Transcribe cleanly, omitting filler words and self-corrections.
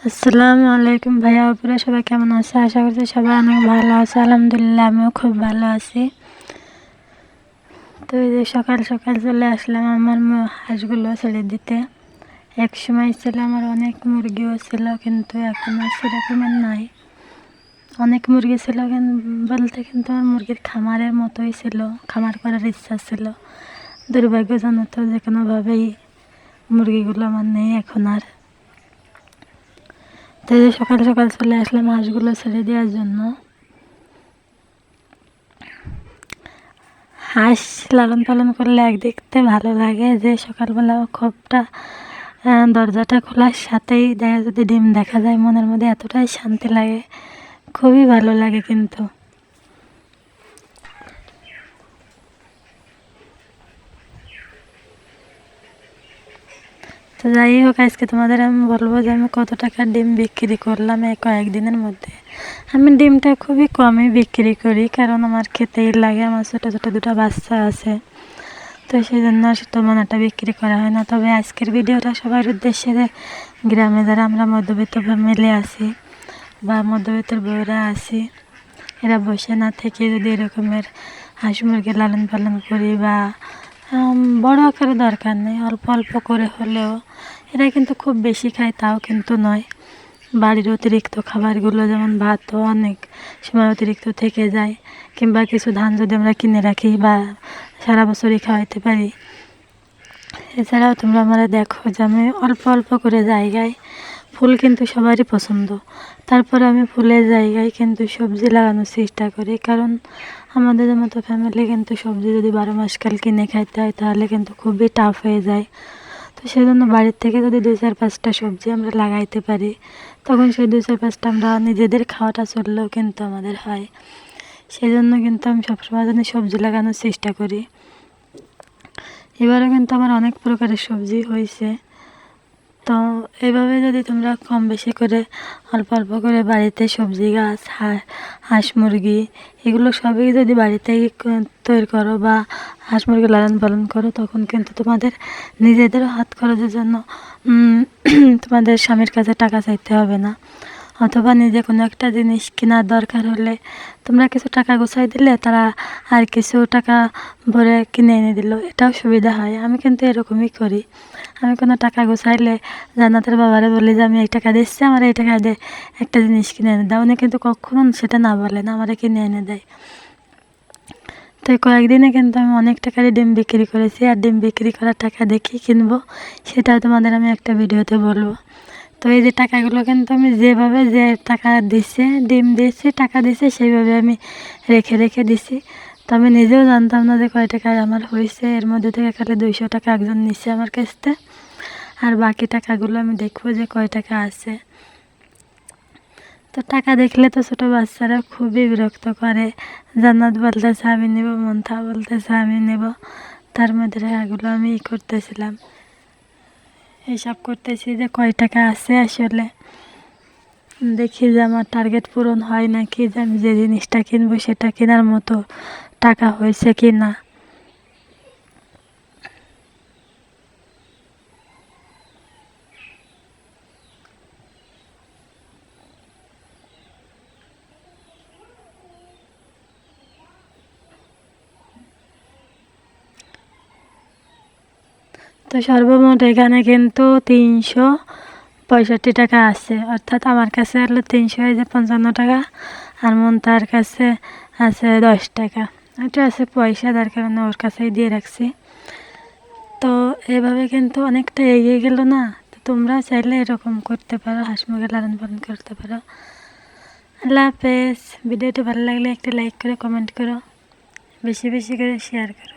আসসালামু আলাইকুম ভাইয়া আপুরা, সবাই কেমন আছে? আশা করছি সবাই অনেক ভালো আছে। আলহামদুলিল্লাহ আমিও খুব ভালো আছি। তো এই যে সকাল সকাল চলে আসলাম আমার হাঁসগুলো ছেড়ে দিতে। এক সময় ছিল আমার অনেক মুরগিও ছিল, কিন্তু এখন আর সেরকম আর নাই। অনেক মুরগি ছিল বলতে কিন্তু আমার মুরগির খামারের মতোই ছিল, খামার করার ইচ্ছা ছিল। দুর্ভাগ্যজনক তো যে কোনোভাবেই মুরগিগুলো আমার নেই এখন আর। তো এই যে সকাল সকাল চলে আসলাম হাঁসগুলো ছেড়ে দেওয়ার জন্য। হাঁস লালন পালন করলে একদিকতে ভালো লাগে যে সকালবেলা খোপটা দরজাটা খোলার সাথেই যদি ডিম দেখা যায় মনের মধ্যে এতটাই শান্তি লাগে, খুবই ভালো লাগে। কিন্তু তো যাই হোক, আজকে তোমাদের আমি বলবো যে আমি কত টাকার ডিম বিক্রি করলাম এই কয়েকদিনের মধ্যে। আমি ডিমটা খুবই কমই বিক্রি করি, কারণ আমার খেতেই লাগে। আমার ছোটো ছোটো দুটো বাচ্চা আছে, তো সেই জন্য তেমন একটা বিক্রি করা হয় না। তবে আজকের ভিডিওটা সবার উদ্দেশ্যে, গ্রামে যারা আমরা মধ্যবিত্ত ফ্যামিলি আছি বা মধ্যবিত্তের বউরা আছি, এরা বসে না থেকে যদি এরকমের হাঁস মুরগি লালন পালন করি, বা বড় আকারে দরকার নেই, অল্প অল্প করে হলেও, এরা কিন্তু খুব বেশি খায় তাও কিন্তু নয়। বাড়ির অতিরিক্ত খাবারগুলো যেমন ভাতও অনেক সময় অতিরিক্ত থেকে যায়, কিংবা কিছু ধান যদি আমরা কিনে রাখি বা সারা বছরই খাওয়াইতে পারি। এছাড়াও তোমরা আমরা দেখো যে আমি অল্প অল্প করে জায়গায়, ফুল কিন্তু সবারই পছন্দ, তারপরে আমি ফুলের জায়গায় কিন্তু সবজি লাগানোর চেষ্টা করি। কারণ আমাদের মতো ফ্যামিলি কিন্তু সবজি যদি 12 মাসকাল কিনে খাইতে হয় তাহলে কিন্তু খুবই টাফ হয়ে যায়। তো সেজন্য বাড়ির থেকে যদি 2-4-5টা সবজি আমরা লাগাইতে পারি, তখন সেই 2-4-5টা আমরা নিজেদের খাওয়াটা চললেও কিন্তু আমাদের হয়। সেই জন্য কিন্তু আমি সবসময় যেন সবজি লাগানোর চেষ্টা করি। এবারও কিন্তু আমার অনেক প্রকারের সবজি হয়েছে। তো এভাবে যদি তোমরা কম বেশি করে অল্প অল্প করে বাড়িতে সবজি গাছ, হাঁস মুরগি, এগুলো সবই যদি বাড়িতেই তৈরি করো বা হাঁস মুরগি লালন পালন করো, তখন কিন্তু তোমাদের নিজেদেরও হাত খরচের জন্য তোমাদের স্বামীর কাছে টাকা চাইতে হবে না। অথবা নিজে কোনো একটা জিনিস কেনার দরকার হলে তোমরা কিছু টাকা গোছাই দিলে তারা আর কিছু টাকা ভরে কিনে এনে দিল, এটাও সুবিধা হয়। আমি কিন্তু এরকমই করি। আমি কোনো টাকা গোছাইলে জান্নাতের বাবারে বলি যে আমি এই টাকা দিচ্ছি, আমার এই টাকা দিয়ে একটা জিনিস কিনে এনে দাও। উনি কিন্তু কখনো সেটা না বলে না, আমার কিনে এনে দেয়। তো কয়েকদিনে কিন্তু আমি অনেক টাকারই ডিম বিক্রি করেছি, আর ডিম বিক্রি করার টাকা দেখি কিনবো সেটাও তোমাদের আমি একটা ভিডিওতে বলবো। তো এই যে টাকাগুলো কিন্তু আমি যেভাবে যে টাকা দিচ্ছে, ডিম দিয়েছি, টাকা দিচ্ছে, সেইভাবে আমি রেখে রেখে দিছি। তো আমি নিজেও জানতাম না যে কয় টাকা আমার হয়েছে। এর মধ্যে থেকে খালি 200 টাকা একজন নিচ্ছে আমার কাছ থেকে, আর বাকি টাকাগুলো আমি দেখবো যে কয় টাকা আছে। তো টাকা দেখলে তো ছোটো বাচ্চারা খুবই বিরক্ত করে। জান্নাত বলতেছে আমি নেব, মন্থা বলতেছে আমি নেব। তার মধ্যে টাকাগুলো আমি করতেছিলাম, হিসাব করতেছি যে কয় টাকা আছে। আসলে দেখি যে আমার টার্গেট পূরণ হয় নাকি, যে আমি যে জিনিসটা কিনবো সেটা কেনার মতো টাকা হয়েছে কি না। তো সর্বমোট এখানে কিন্তু 365 টাকা আছে, অর্থাৎ আমার কাছে হলো 355 টাকা, আর মন্তার কাছে আছে 10 টাকা। এটা আছে পয়সা, যার কারণে ওর কাছেই দিয়ে রাখছি। তো এভাবে কিন্তু অনেকটা এগিয়ে গেল না? তো তোমরা চাইলে এরকম করতে পারো, হাঁস মুরগি লালন পালন করতে পারো। আল্লাহ হাফেজ। ভিডিওটি ভালো লাগলে একটা লাইক করো, কমেন্ট করো, বেশি বেশি করে শেয়ার করো।